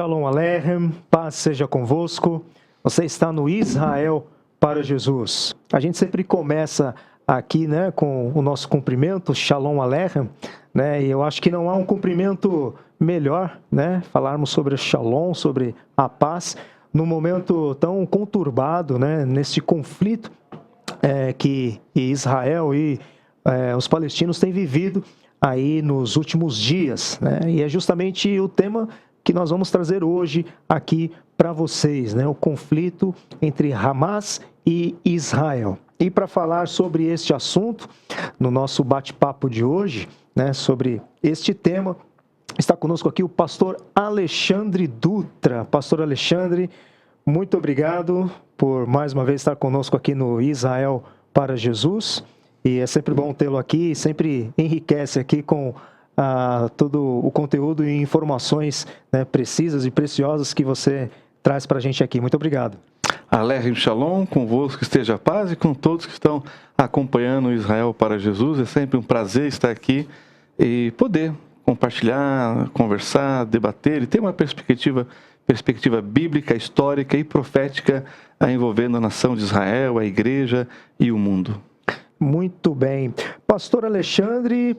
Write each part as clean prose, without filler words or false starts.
Shalom Aleichem, paz seja convosco. Você está no Israel para Jesus. A gente sempre começa aqui, né, com o nosso cumprimento, Shalom Aleichem, né? E eu acho que não há um cumprimento melhor, né, falarmos sobre Shalom, sobre a paz, num momento tão conturbado, né, nesse conflito que Israel e os palestinos têm vivido aí nos últimos dias, né? E é justamente o tema que nós vamos trazer hoje aqui para vocês, né? O conflito entre Hamas e Israel. E para falar sobre este assunto, no nosso bate-papo de hoje, né, sobre este tema, está conosco aqui o pastor Alexandre Dutra. Pastor Alexandre, muito obrigado por mais uma vez estar conosco aqui no Israel para Jesus. E é sempre bom tê-lo aqui, sempre enriquece aqui com todo o conteúdo e informações, né, precisas e preciosas que você traz para a gente aqui. Muito obrigado. Aleichem Shalom, convosco esteja a paz e com todos que estão acompanhando o Israel para Jesus. É sempre um prazer estar aqui e poder compartilhar, conversar, debater e ter uma perspectiva bíblica, histórica e profética envolvendo a nação de Israel, a igreja e o mundo. Muito bem. Pastor Alexandre,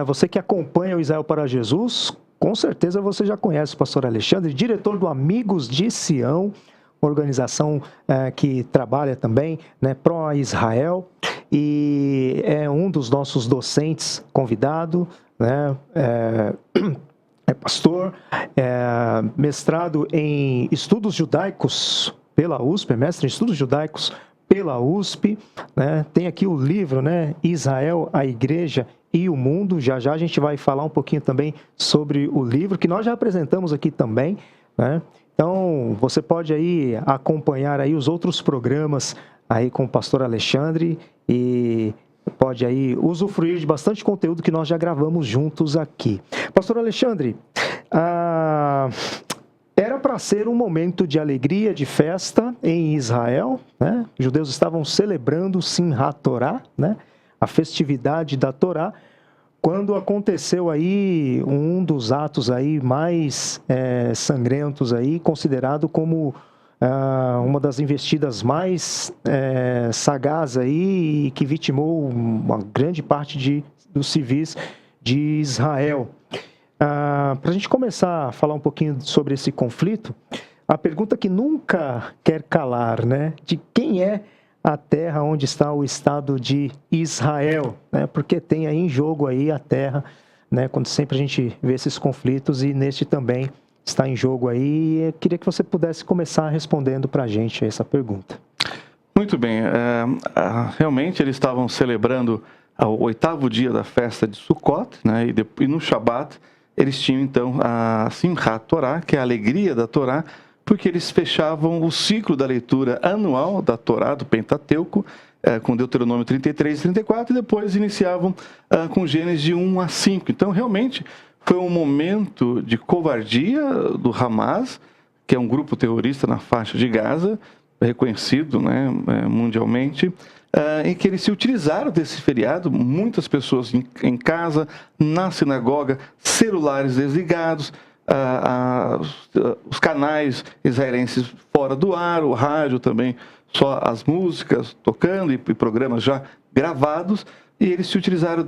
você que acompanha o Israel para Jesus, com certeza você já conhece o pastor Alexandre, diretor do Amigos de Sião, organização que trabalha também, né, pró-Israel, e é um dos nossos docentes convidado, né, é pastor, mestrado em estudos judaicos pela USP, mestre em estudos judaicos pela USP, né? Tem aqui o livro, né, Israel, a Igreja e o Mundo. Já já a gente vai falar um pouquinho também sobre o livro, que nós já apresentamos aqui também, né? Então, você pode aí acompanhar aí os outros programas aí com o pastor Alexandre e pode aí usufruir de bastante conteúdo que nós já gravamos juntos aqui. Pastor Alexandre, era para ser um momento de alegria, de festa em Israel, né? Os judeus estavam celebrando Simchat Torá, né, a festividade da Torá, quando aconteceu aí um dos atos aí mais sangrentos aí, considerado como uma das investidas mais sagazes aí, e que vitimou uma grande parte dos civis de Israel. Para a gente começar a falar um pouquinho sobre esse conflito, a pergunta que nunca quer calar, né? De quem é a terra onde está o Estado de Israel, né? Porque tem aí em jogo aí a terra, né? Quando sempre a gente vê esses conflitos, e neste também está em jogo aí. Eu queria que você pudesse começar respondendo para a gente essa pergunta. Muito bem. Realmente eles estavam celebrando o 8º dia da festa de Sukkot, né? E no Shabat eles tinham então a Simchat Torá, que é a alegria da Torá, porque eles fechavam o ciclo da leitura anual da Torá, do Pentateuco, com Deuteronômio 33 e 34, e depois iniciavam com Gênesis de 1 a 5. Então, realmente, foi um momento de covardia do Hamas, que é um grupo terrorista na faixa de Gaza, reconhecido, né, mundialmente, em que eles se utilizaram desse feriado, muitas pessoas em casa, na sinagoga, celulares desligados, os canais israelenses fora do ar, o rádio também, só as músicas tocando e programas já gravados, e eles se utilizaram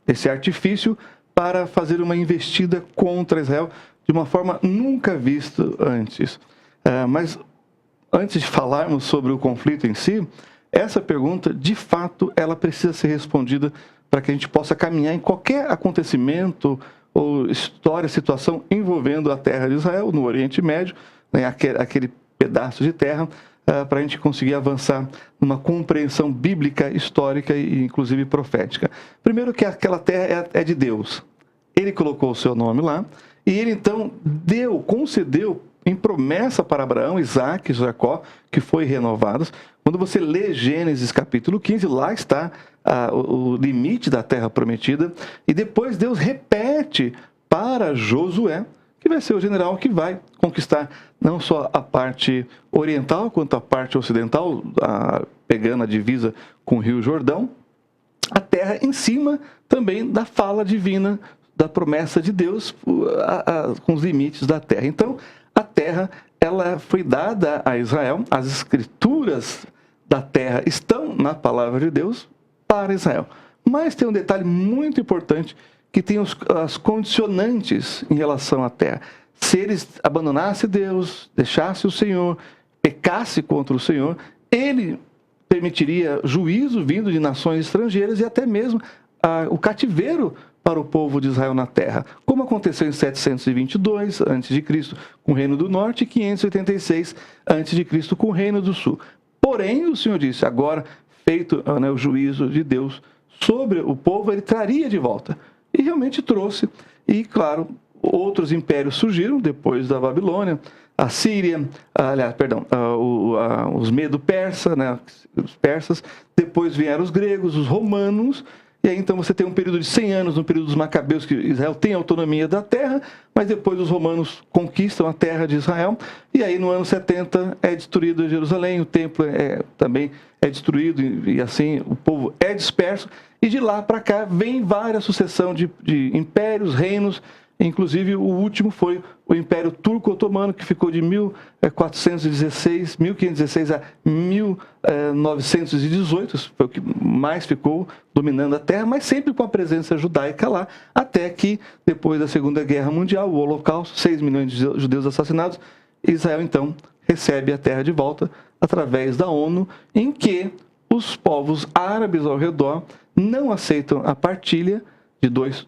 desse artifício para fazer uma investida contra Israel de uma forma nunca vista antes. Mas antes de falarmos sobre o conflito em si, essa pergunta, de fato, ela precisa ser respondida para que a gente possa caminhar em qualquer acontecimento ou história, situação envolvendo a terra de Israel, no Oriente Médio, né, aquele pedaço de terra, para a gente conseguir avançar numa compreensão bíblica, histórica e inclusive profética. Primeiro que aquela terra é de Deus. Ele colocou o seu nome lá, e ele então concedeu em promessa para Abraão, Isaac e Jacó, que foi renovados. Quando você lê Gênesis capítulo 15, lá está o limite da terra prometida, e depois Deus repete para Josué, que vai ser o general que vai conquistar não só a parte oriental, quanto a parte ocidental, pegando a divisa com o Rio Jordão, a terra em cima também da fala divina da promessa de Deus com os limites da terra. Então, a terra, ela foi dada a Israel, as escrituras da terra estão na palavra de Deus para Israel. Mas tem um detalhe muito importante, que tem as condicionantes em relação à terra. Se eles abandonassem Deus, deixassem o Senhor, pecasse contra o Senhor, ele permitiria juízo vindo de nações estrangeiras e até mesmo o cativeiro para o povo de Israel na terra, como aconteceu em 722 a.C. com o Reino do Norte e 586 a.C. com o Reino do Sul. Porém, o Senhor disse, agora feito o juízo de Deus sobre o povo, ele traria de volta. E realmente trouxe. E, claro, outros impérios surgiram depois da Babilônia, a Síria, os Medo-Persa, né, os persas, depois vieram os gregos, os romanos, e aí então você tem um período de 100 anos, no período dos Macabeus, que Israel tem autonomia da terra, mas depois os romanos conquistam a terra de Israel, e aí no ano 70 é destruído Jerusalém, o templo também é destruído, e assim o povo é disperso, e de lá para cá vem várias sucessão de impérios, reinos. Inclusive, o último foi o Império Turco-Otomano, que ficou de 1516 a 1918, foi o que mais ficou dominando a terra, mas sempre com a presença judaica lá, até que, depois da Segunda Guerra Mundial, o Holocausto, 6 milhões de judeus assassinados, Israel, então, recebe a terra de volta através da ONU, em que os povos árabes ao redor não aceitam a partilha de dois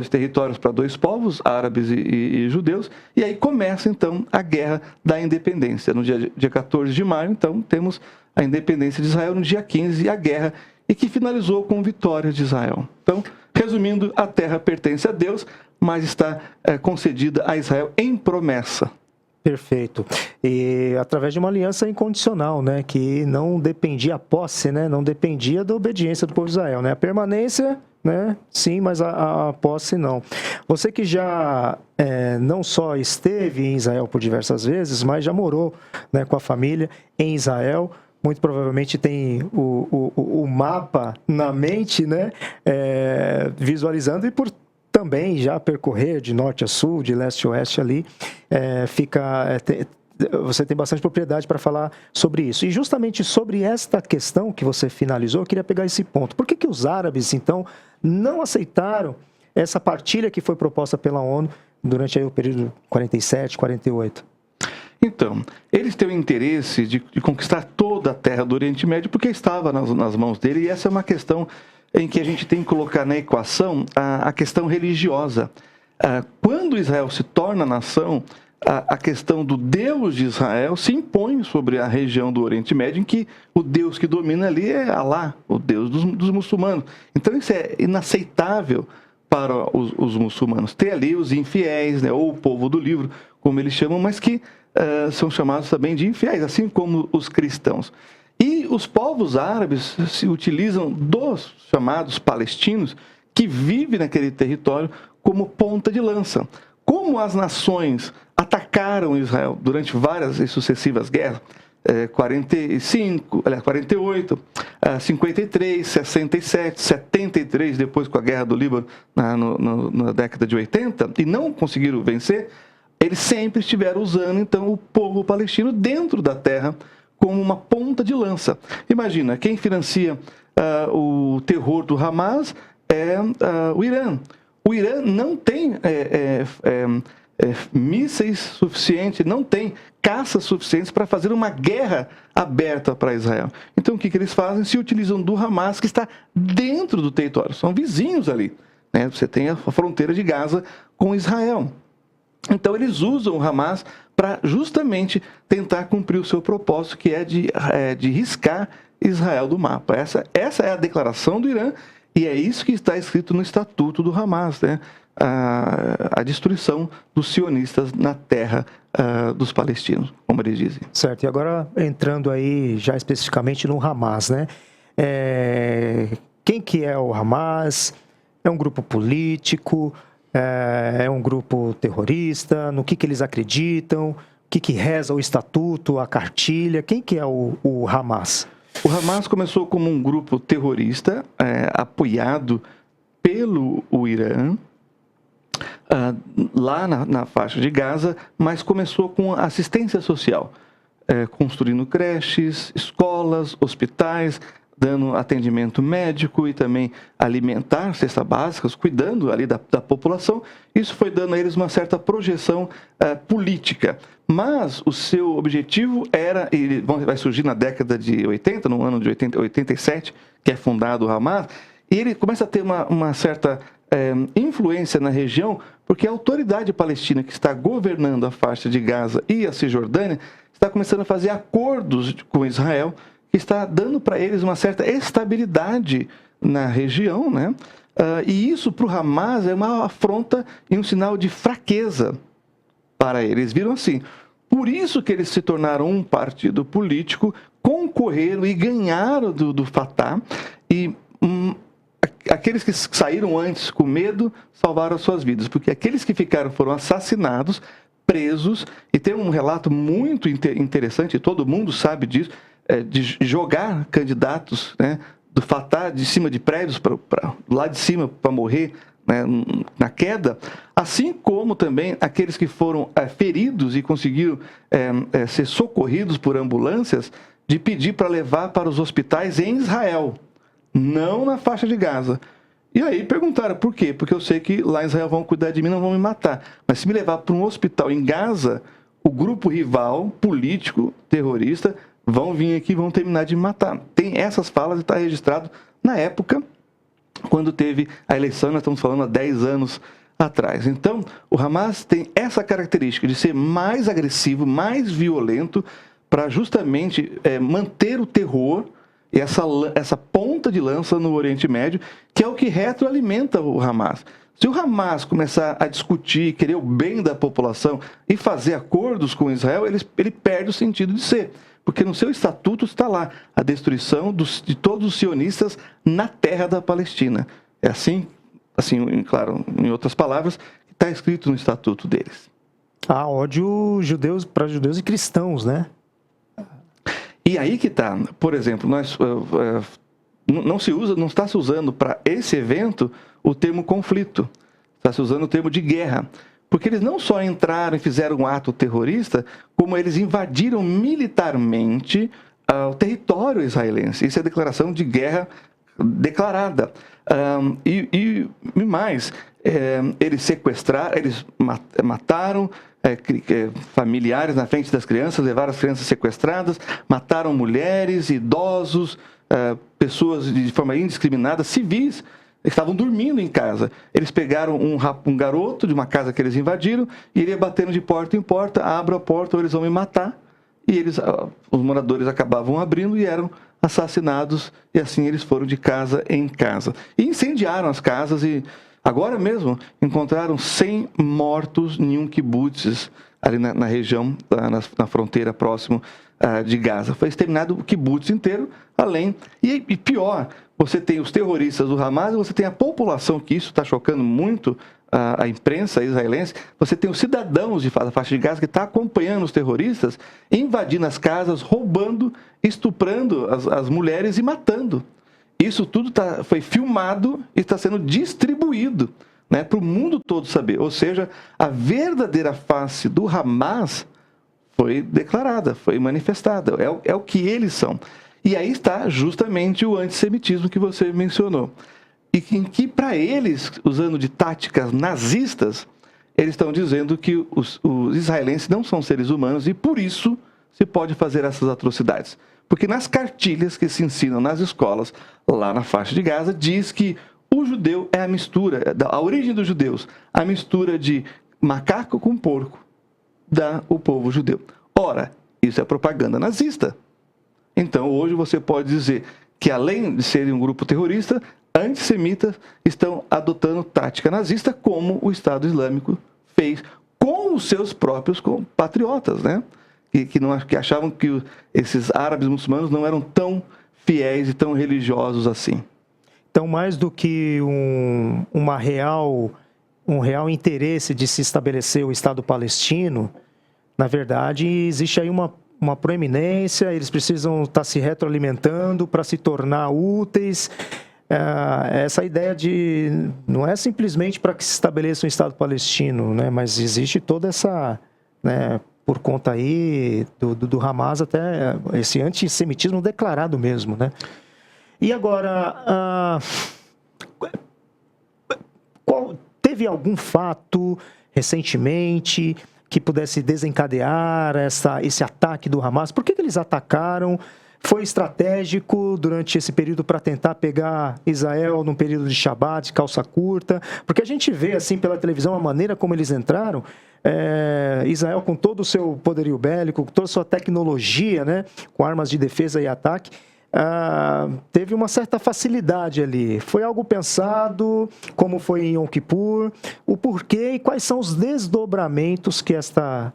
territórios para dois povos, árabes e judeus, e aí começa, então, a Guerra da Independência. No dia 14 de maio, então, temos a independência de Israel, no dia 15, a guerra, e que finalizou com vitória de Israel. Então, resumindo, a terra pertence a Deus, mas está concedida a Israel em promessa. Perfeito. E através de uma aliança incondicional, né, que não dependia a posse, né, não dependia da obediência do povo de Israel, né, a permanência, né, sim, mas a posse não. Você que já não só esteve em Israel por diversas vezes, mas já morou, né, com a família em Israel, muito provavelmente tem o mapa na mente, né, visualizando, e por também já percorrer de norte a sul, de leste a oeste ali, você tem bastante propriedade para falar sobre isso. E justamente sobre esta questão que você finalizou, eu queria pegar esse ponto. Por que os árabes, então, não aceitaram essa partilha que foi proposta pela ONU durante aí o período 47, 48? Então, eles têm o interesse de conquistar toda a terra do Oriente Médio porque estava nas mãos dele, e essa é uma questão em que a gente tem que colocar na equação a questão religiosa. Quando Israel se torna nação, a questão do Deus de Israel se impõe sobre a região do Oriente Médio, em que o Deus que domina ali é Alá, o Deus dos muçulmanos. Então isso é inaceitável para os muçulmanos. Tem ali os infiéis, né, ou o povo do livro, como eles chamam, mas que são chamados também de infiéis, assim como os cristãos. E os povos árabes se utilizam dos chamados palestinos, que vivem naquele território, como ponta de lança. Como as nações atacaram Israel durante várias e sucessivas guerras, 48, 53, 67, 73, depois com a Guerra do Líbano na década de 80, e não conseguiram vencer, eles sempre estiveram usando, então, o povo palestino dentro da terra como uma ponta de lança. Imagina, quem financia o terror do Hamas é o Irã. O Irã não tem mísseis suficientes, não tem caças suficientes para fazer uma guerra aberta para Israel. Então, o que eles fazem? Se utilizam do Hamas, que está dentro do território. São vizinhos ali, né? Você tem a fronteira de Gaza com Israel. Então, eles usam o Hamas para justamente tentar cumprir o seu propósito, que é de riscar Israel do mapa. Essa é a declaração do Irã, e é isso que está escrito no Estatuto do Hamas, né? A destruição dos sionistas na terra dos palestinos, como eles dizem. Certo, e agora entrando aí já especificamente no Hamas, né? Quem que é o Hamas? É um grupo político? É um grupo terrorista? No que eles acreditam? O que reza o estatuto, a cartilha? Quem que é o Hamas? O Hamas começou como um grupo terrorista apoiado pelo Irã, lá na faixa de Gaza, mas começou com assistência social, construindo creches, escolas, hospitais, dando atendimento médico e também alimentar, cestas básicas, cuidando ali da população. Isso foi dando a eles uma certa projeção política. Mas o seu objetivo era, e vai surgir na década de 80, no ano de 87, que é fundado o Hamas, e ele começa a ter uma certa influência na região, porque a autoridade palestina que está governando a faixa de Gaza e a Cisjordânia está começando a fazer acordos com Israel, que está dando para eles uma certa estabilidade na região, né? E isso para o Hamas é uma afronta e um sinal de fraqueza para eles. Viram assim. Por isso que eles se tornaram um partido político, concorreram e ganharam do Fatah, e aqueles que saíram antes com medo salvaram as suas vidas, porque aqueles que ficaram foram assassinados, presos, e tem um relato muito interessante, todo mundo sabe disso, de jogar candidatos, né, do Fatah de cima de prédios, lá de cima para morrer, né, na queda, assim como também aqueles que foram feridos e conseguiram ser socorridos por ambulâncias, de pedir para levar para os hospitais em Israel, não na faixa de Gaza. E aí perguntaram por quê? Porque eu sei que lá em Israel vão cuidar de mim, não vão me matar. Mas se me levar para um hospital em Gaza, o grupo rival, político, terrorista, vão vir aqui e vão terminar de me matar. Tem essas falas e está registrado na época, quando teve a eleição, nós estamos falando há 10 anos atrás. Então, o Hamas tem essa característica de ser mais agressivo, mais violento, para justamente manter o terror e essa ponta de lança no Oriente Médio, que é o que retroalimenta o Hamas. Se o Hamas começar a discutir, querer o bem da população e fazer acordos com Israel, ele perde o sentido de ser. Porque no seu estatuto está lá a destruição de todos os sionistas na terra da Palestina. É assim, claro, em outras palavras, que está escrito no estatuto deles. Há ódio para judeus e cristãos, né? E aí que está, por exemplo, não está se usando para esse evento o termo conflito, está se usando o termo de guerra. Porque eles não só entraram e fizeram um ato terrorista, como eles invadiram militarmente o território israelense. Isso é declaração de guerra declarada. E mais, eles sequestraram, eles mataram familiares na frente das crianças, levaram as crianças sequestradas, mataram mulheres, idosos, pessoas de forma indiscriminada, civis, estavam dormindo em casa. Eles pegaram um garoto de uma casa que eles invadiram e ele ia batendo de porta em porta, abra a porta ou eles vão me matar. E os moradores acabavam abrindo e eram assassinados, e assim eles foram de casa em casa. E incendiaram as casas e agora mesmo encontraram 100 mortos em um kibbutz ali na região, na fronteira próximo de Gaza. Foi exterminado o kibbutz inteiro, além... E pior, você tem os terroristas do Hamas e você tem a população, que isso está chocando muito a imprensa israelense, você tem os cidadãos da faixa de Gaza que está acompanhando os terroristas, invadindo as casas, roubando, estuprando as mulheres e matando. Isso tudo foi filmado e está sendo distribuído, né, para o mundo todo saber. Ou seja, a verdadeira face do Hamas foi declarada, foi manifestada. É o que eles são. E aí está justamente o antissemitismo que você mencionou. E em que, para eles, usando de táticas nazistas, eles estão dizendo que os israelenses não são seres humanos e, por isso, se pode fazer essas atrocidades. Porque nas cartilhas que se ensinam nas escolas, lá na faixa de Gaza, diz que o judeu é a mistura, a origem dos judeus, a mistura de macaco com porco, dá o povo judeu. Ora, isso é propaganda nazista. Então, hoje você pode dizer que, além de serem um grupo terrorista, antissemitas estão adotando tática nazista, como o Estado Islâmico fez com os seus próprios compatriotas, né? Que achavam que esses árabes muçulmanos não eram tão fiéis e tão religiosos assim. Então, mais do que um real interesse de se estabelecer o Estado palestino, na verdade, existe aí uma proeminência, eles precisam estar se retroalimentando para se tornar úteis, essa ideia de... Não é simplesmente para que se estabeleça um Estado palestino, né? Mas existe toda essa... Né, por conta aí do Hamas, até esse antissemitismo declarado mesmo, né? E agora, teve algum fato recentemente que pudesse desencadear esse ataque do Hamas? Por que eles atacaram? Foi estratégico durante esse período para tentar pegar Israel num período de Shabat, de calça curta? Porque a gente vê, assim, pela televisão, a maneira como eles entraram, Israel com todo o seu poderio bélico, com toda a sua tecnologia, né, com armas de defesa e ataque, teve uma certa facilidade ali. Foi algo pensado, como foi em Yom Kippur, o porquê e quais são os desdobramentos que essa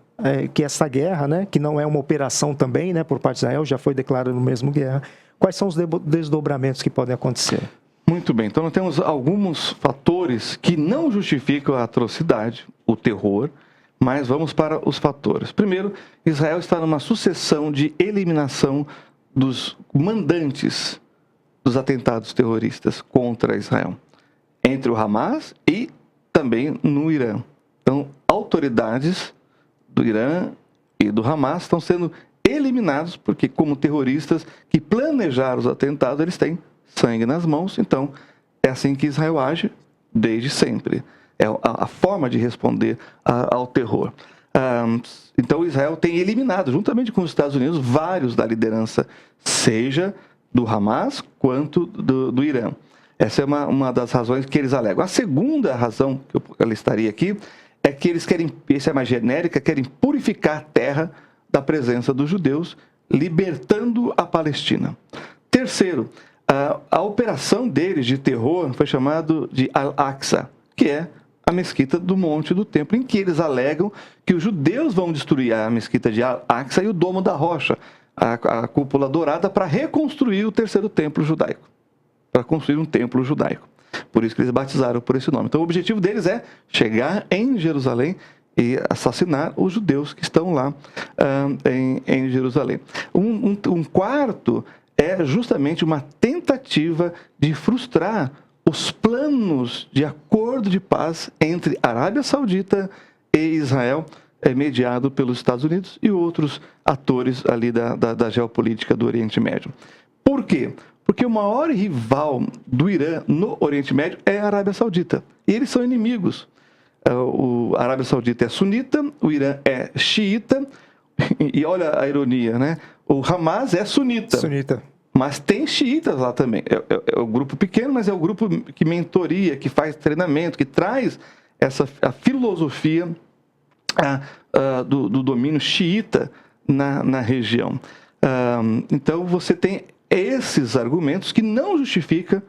guerra, né, que não é uma operação também, né, por parte de Israel, já foi declarado no mesmo guerra, quais são os desdobramentos que podem acontecer? Muito bem, então nós temos alguns fatores que não justificam a atrocidade, o terror, mas vamos para os fatores. Primeiro, Israel está numa sucessão de eliminação dos mandantes dos atentados terroristas contra Israel, entre o Hamas e também no Irã. Então, autoridades do Irã e do Hamas estão sendo eliminados porque, como terroristas que planejaram os atentados, eles têm sangue nas mãos. Então, é assim que Israel age desde sempre. É a forma de responder ao terror. Então, Israel tem eliminado, juntamente com os Estados Unidos, vários da liderança, seja do Hamas quanto do Irã. Essa é uma das razões que eles alegam. A segunda razão que eu listaria aqui é que eles querem, essa é mais genérica, querem purificar a terra da presença dos judeus, libertando a Palestina. Terceiro, a operação deles de terror foi chamada de Al-Aqsa, que é a mesquita do Monte do Templo, em que eles alegam que os judeus vão destruir a mesquita de Al-Aqsa e o Domo da Rocha, a cúpula dourada, para reconstruir o terceiro templo judaico, para construir um templo judaico. Por isso que eles batizaram por esse nome. Então o objetivo deles é chegar em Jerusalém e assassinar os judeus que estão lá em Jerusalém. Um quarto é justamente uma tentativa de frustrar os planos de acordo de paz entre Arábia Saudita e Israel, mediado pelos Estados Unidos e outros atores ali da geopolítica do Oriente Médio. Por quê? Porque o maior rival do Irã no Oriente Médio é a Arábia Saudita. E eles são inimigos. A Arábia Saudita é sunita, o Irã é xiita, e olha a ironia, né? O Hamas é sunita. Mas tem xiitas lá também. É um grupo pequeno, mas é o grupo que mentoria, que faz treinamento, que traz a filosofia do domínio xiita na região. Então você tem esses argumentos que não justificam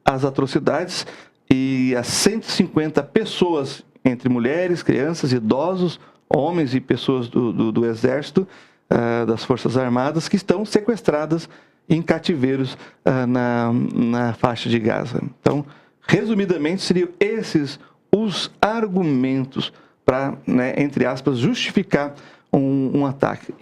as atrocidades e as 150 pessoas, entre mulheres, crianças, idosos, homens e pessoas do exército, das Forças Armadas, que estão sequestradas em cativeiros na faixa de Gaza. Então, resumidamente, seriam esses os argumentos para, né, entre aspas, justificar um ataque.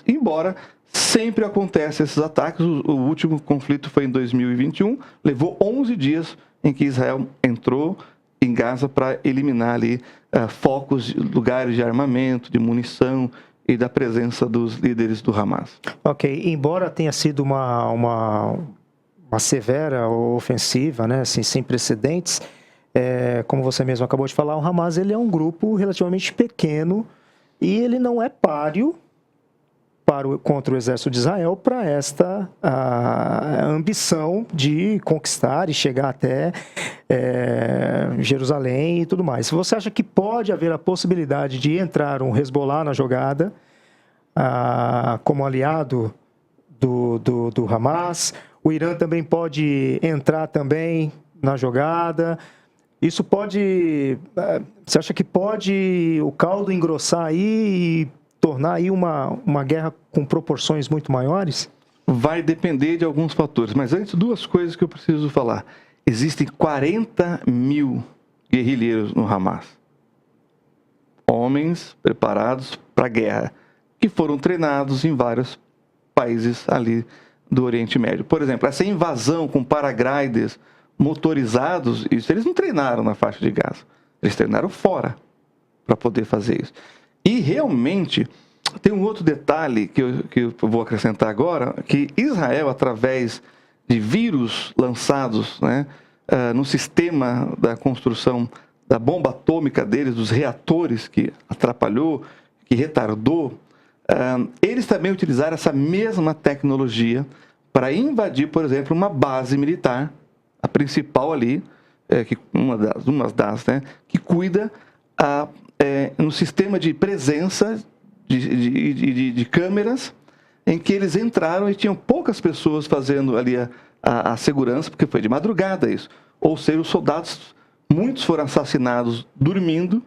Embora sempre acontecem esses ataques, o último conflito foi em 2021, levou 11 dias em que Israel entrou em Gaza para eliminar ali focos, lugares de armamento, de munição e da presença dos líderes do Hamas. Ok, embora tenha sido uma severa ofensiva, né, assim, sem precedentes, como você mesmo acabou de falar, o Hamas ele é um grupo relativamente pequeno e ele não é páreo contra o exército de Israel para esta ambição de conquistar e chegar até Jerusalém e tudo mais. Se você acha que pode haver a possibilidade de entrar um Hezbollah na jogada como aliado do Hamas, o Irã também pode entrar também na jogada. Isso pode... Você acha que pode o caldo engrossar aí e tornar aí uma guerra com proporções muito maiores? Vai depender de alguns fatores, mas antes, duas coisas que eu preciso falar. Existem 40 mil guerrilheiros no Hamas. Homens preparados para a guerra, que foram treinados em vários países ali do Oriente Médio. Por exemplo, essa invasão com paragliders motorizados, isso eles não treinaram na faixa de Gaza, eles treinaram fora para poder fazer isso. E realmente, tem um outro detalhe que eu vou acrescentar agora, que Israel, através de vírus lançados, né, no sistema da construção da bomba atômica deles, dos reatores, que atrapalhou, que retardou, eles também utilizaram essa mesma tecnologia para invadir, por exemplo, uma base militar, a principal ali, uma das, né, que cuida no sistema de presença de câmeras, em que eles entraram e tinham poucas pessoas fazendo ali a segurança, porque foi de madrugada isso. Ou seja, os soldados, muitos foram assassinados dormindo,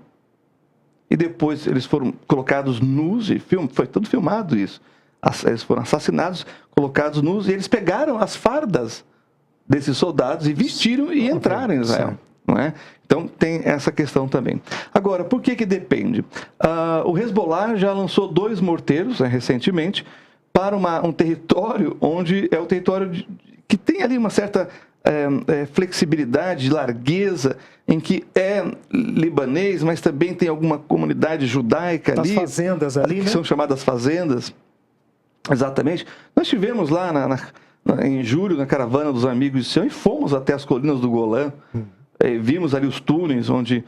e depois eles foram colocados nus, e foi tudo filmado isso. Eles foram assassinados, colocados nus, e eles pegaram as fardas desses soldados e vestiram e entraram em Israel. Não é? Então, tem essa questão também. Agora, por que depende? O Hezbollah já lançou 2 morteiros, recentemente, para um território onde é o território que tem ali uma certa flexibilidade, largueza, em que é libanês, mas também tem alguma comunidade judaica ali. As fazendas ali, que né? são chamadas fazendas. Exatamente. Nós estivemos lá em julho, na caravana dos amigos de Sião, e fomos até as colinas do Golã. Vimos ali os túneis onde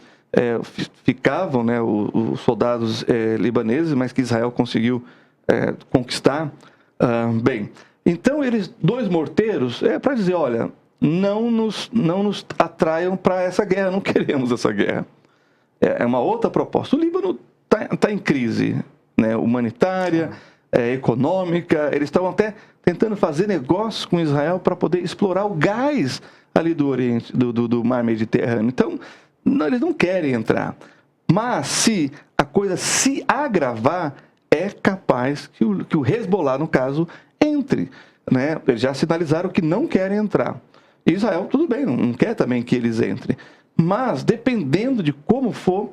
ficavam, né, os soldados libaneses, mas que Israel conseguiu conquistar. Bem, então 2 morteiros para dizer, olha, não nos atraiam para essa guerra, não queremos essa guerra. É uma outra proposta. O Líbano está em crise, né, humanitária, econômica. Eles estão até tentando fazer negócios com Israel para poder explorar o gás ali do Oriente, do Mar Mediterrâneo. Então, eles não querem entrar. Mas se a coisa se agravar, é capaz que o Hezbollah, no caso, entre. Né? Eles já sinalizaram que não querem entrar. Israel, tudo bem, não quer também que eles entrem. Mas, dependendo de como for,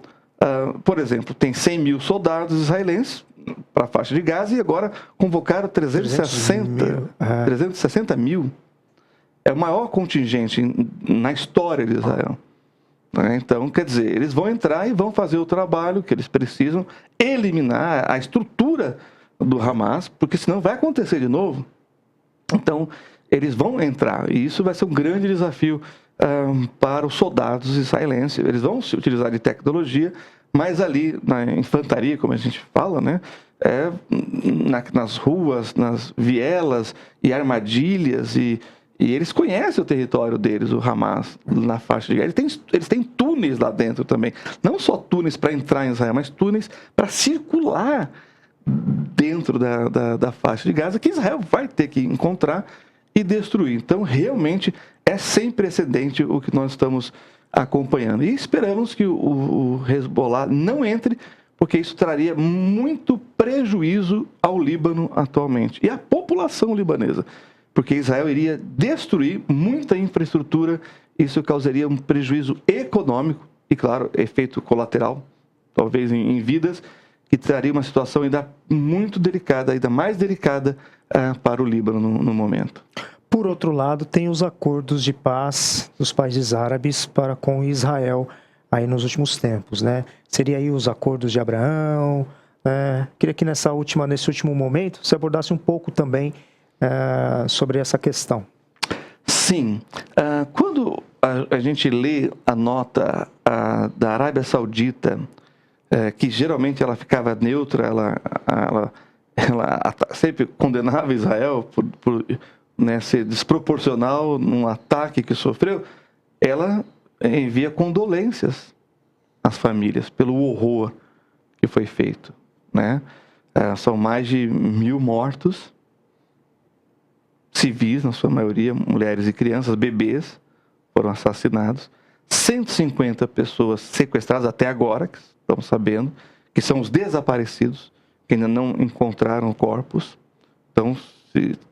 por exemplo, tem 100 mil soldados israelenses para a faixa de Gaza e agora convocaram 360 mil. É o maior contingente na história de Israel. Então, quer dizer, eles vão entrar e vão fazer o trabalho que eles precisam, eliminar a estrutura do Hamas, porque senão vai acontecer de novo. Então, eles vão entrar, e isso vai ser um grande desafio para os soldados israelenses. Eles vão se utilizar de tecnologia, mas ali na infantaria, como a gente fala, né, nas ruas, nas vielas e armadilhas, e eles conhecem o território deles, o Hamas, na faixa de Gaza. Eles têm túneis lá dentro também. Não só túneis para entrar em Israel, mas túneis para circular dentro da faixa de Gaza, que Israel vai ter que encontrar e destruir. Então, realmente, é sem precedente o que nós estamos acompanhando. E esperamos que o Hezbollah não entre, porque isso traria muito prejuízo ao Líbano atualmente e à população libanesa. Porque Israel iria destruir muita infraestrutura, isso causaria um prejuízo econômico e, claro, efeito colateral, talvez em vidas, que traria uma situação ainda muito delicada, ainda mais delicada para o Líbano no momento. Por outro lado, tem os acordos de paz dos países árabes com Israel aí nos últimos tempos, né? Seria aí os acordos de Abraão. Queria que nesse último momento você abordasse um pouco também sobre essa questão. Sim. Quando a gente lê a nota da Arábia Saudita, que geralmente ela ficava neutra, ela sempre condenava Israel por ser desproporcional num ataque que sofreu, ela envia condolências às famílias pelo horror que foi feito. Né? São mais de 1.000 mortos, civis, na sua maioria, mulheres e crianças, bebês foram assassinados, 150 pessoas sequestradas até agora, que estamos sabendo, que são os desaparecidos, que ainda não encontraram corpos. Então,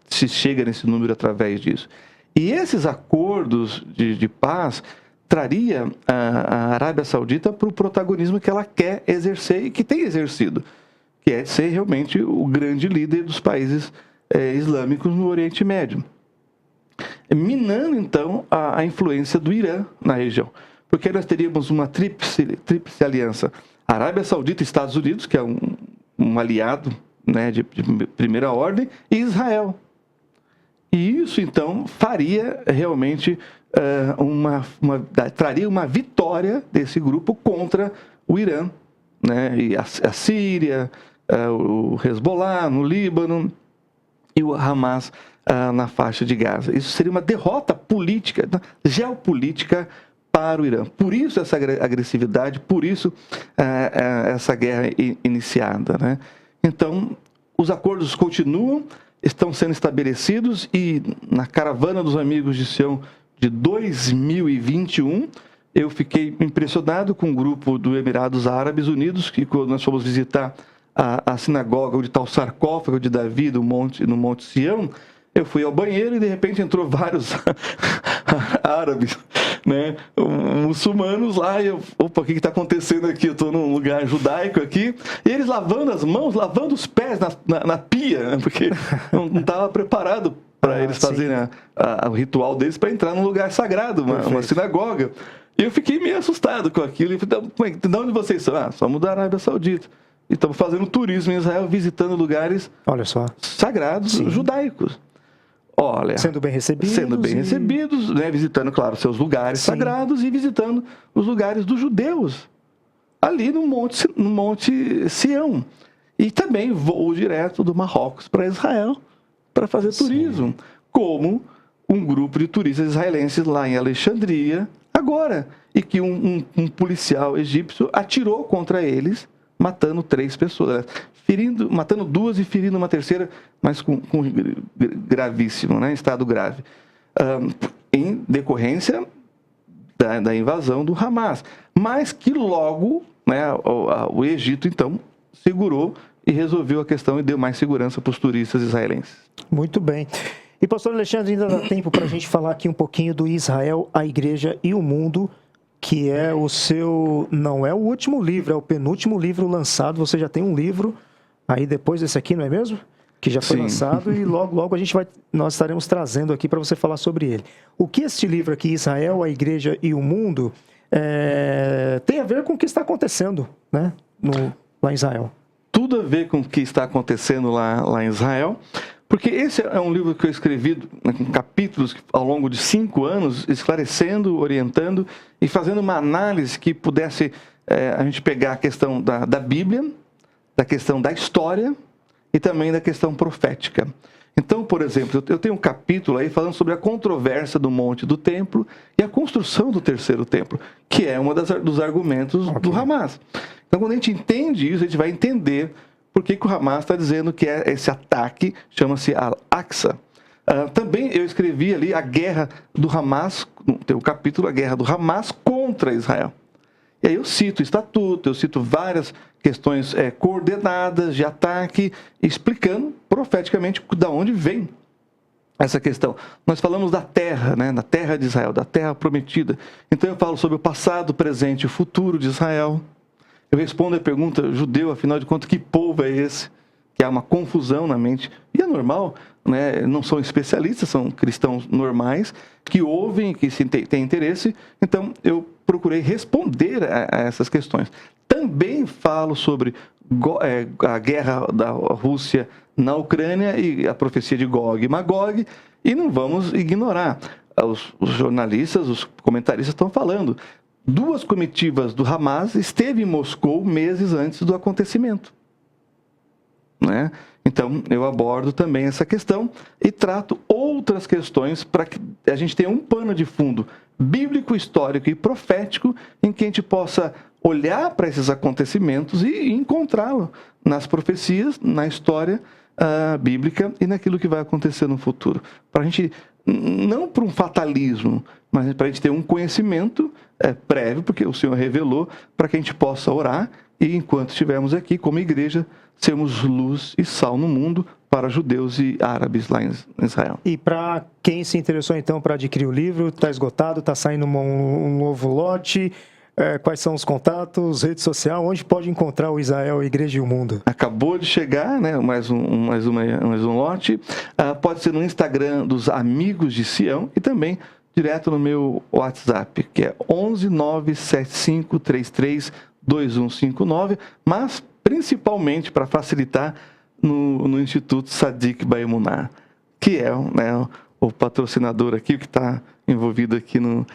se chega nesse número através disso. E esses acordos de paz traria a Arábia Saudita para o protagonismo que ela quer exercer e que tem exercido, que é ser realmente o grande líder dos países islâmicos no Oriente Médio. minando então a influência do Irã na região. Porque nós teríamos uma tríplice aliança: Arábia Saudita e Estados Unidos, que é um aliado, né, de primeira ordem, e Israel. E isso então faria realmente traria uma vitória desse grupo contra o Irã, né, e a Síria, o Hezbollah no Líbano e o Hamas na faixa de Gaza. Isso seria uma derrota política, geopolítica para o Irã. Por isso essa agressividade, por isso essa guerra iniciada, né? Então, os acordos continuam, estão sendo estabelecidos, e na Caravana dos Amigos de Sião de 2021, eu fiquei impressionado com um grupo do Emirados Árabes Unidos, que quando nós fomos visitar a sinagoga onde está o sarcófago de Davi no Monte Sião, eu fui ao banheiro e de repente entrou vários árabes, né, muçulmanos lá, e eu, opa, o que está acontecendo aqui? Eu estou num lugar judaico aqui, e eles lavando as mãos, lavando os pés na pia, né, porque não estava preparado para eles fazerem o ritual deles para entrar num lugar sagrado, uma sinagoga. E eu fiquei meio assustado com aquilo. E falei, de onde vocês são? Somos da Arábia Saudita. E estamos fazendo turismo em Israel, visitando lugares sagrados, judaicos. Olha, sendo bem recebidos, né, visitando, claro, seus lugares sagrados e visitando os lugares dos judeus, ali no Monte Sião. E também voo direto do Marrocos para Israel para fazer turismo, como um grupo de turistas israelenses lá em Alexandria agora, e que um policial egípcio atirou contra eles, matando 3 pessoas, matando 2 e ferindo uma terceira, mas com gravíssimo, né, estado grave, em decorrência da invasão do Hamas, mas que logo, né, o Egito então segurou e resolveu a questão e deu mais segurança para os turistas israelenses. Muito bem. E, pastor Alexandre, ainda dá tempo para a gente falar aqui um pouquinho do Israel, a Igreja e o Mundo, que é o seu... não é o último livro, é o penúltimo livro lançado. Você já tem um livro aí depois desse aqui, não é mesmo? Que já foi lançado, e logo nós estaremos trazendo aqui para você falar sobre ele. O que este livro aqui, Israel, a Igreja e o Mundo, tem a ver com o que está acontecendo, né, lá em Israel? Tudo a ver com o que está acontecendo lá em Israel, porque esse é um livro que eu escrevi com capítulos ao longo de 5 anos, esclarecendo, orientando e fazendo uma análise que pudesse a gente pegar a questão da Bíblia, da questão da história e também da questão profética. Então, por exemplo, eu tenho um capítulo aí falando sobre a controvérsia do Monte do Templo e a construção do terceiro templo, que é um dos argumentos do Hamas. Então, quando a gente entende isso, a gente vai entender por que o Hamas está dizendo que esse ataque chama-se Al-Aqsa. Também eu escrevi ali a guerra do Hamas, tem o capítulo A Guerra do Hamas contra Israel. E aí eu cito o estatuto, eu cito várias questões coordenadas de ataque, explicando profeticamente de onde vem essa questão. Nós falamos da terra, né, da terra de Israel, da terra prometida. Então eu falo sobre o passado, o presente e o futuro de Israel. Eu respondo a pergunta: judeu, afinal de contas, que povo é esse? Que há uma confusão na mente. E é normal, né? Não são especialistas, são cristãos normais, que ouvem, que têm interesse. Então, eu procurei responder a essas questões. Também falo sobre a guerra da Rússia na Ucrânia e a profecia de Gog e Magog. E não vamos ignorar. Os jornalistas, os comentaristas estão falando. 2 comitivas do Hamas esteve em Moscou meses antes do acontecimento, né? Então, eu abordo também essa questão e trato outras questões para que a gente tenha um pano de fundo bíblico, histórico e profético em que a gente possa olhar para esses acontecimentos e encontrá-lo nas profecias, na história bíblica e naquilo que vai acontecer no futuro. Para a gente, não para um fatalismo, mas para a gente ter um conhecimento prévio, porque o Senhor revelou, para que a gente possa orar e, enquanto estivermos aqui, como igreja, sermos luz e sal no mundo para judeus e árabes lá em Israel. E para quem se interessou, então, para adquirir o livro, está esgotado, está saindo um novo lote... quais são os contatos, rede social, onde pode encontrar o Israel, a Igreja e o Mundo? Acabou de chegar, né, mais um lote. pode ser no Instagram dos Amigos de Sião e também direto no meu WhatsApp, que é 11 975 33 2159, mas principalmente para facilitar no Instituto Sadik Baemuná, que é, né, o patrocinador aqui, que está envolvido aqui no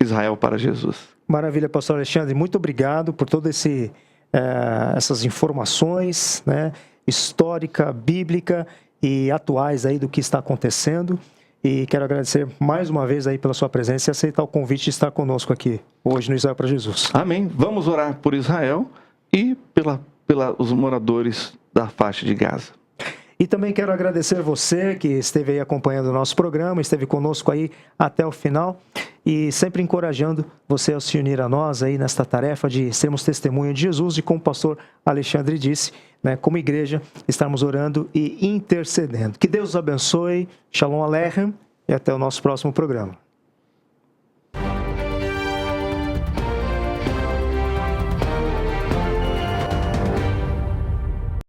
Israel para Jesus. Maravilha, pastor Alexandre, muito obrigado por todas essas informações, né, histórica, bíblica e atuais aí do que está acontecendo. E quero agradecer mais uma vez aí pela sua presença e aceitar o convite de estar conosco aqui hoje no Israel para Jesus. Amém. Vamos orar por Israel e pelos moradores da faixa de Gaza. E também quero agradecer você que esteve aí acompanhando o nosso programa, esteve conosco aí até o final e sempre encorajando você a se unir a nós aí nesta tarefa de sermos testemunho de Jesus e, como o pastor Alexandre disse, né, como igreja, estarmos orando e intercedendo. Que Deus os abençoe, Shalom Aleichem e até o nosso próximo programa.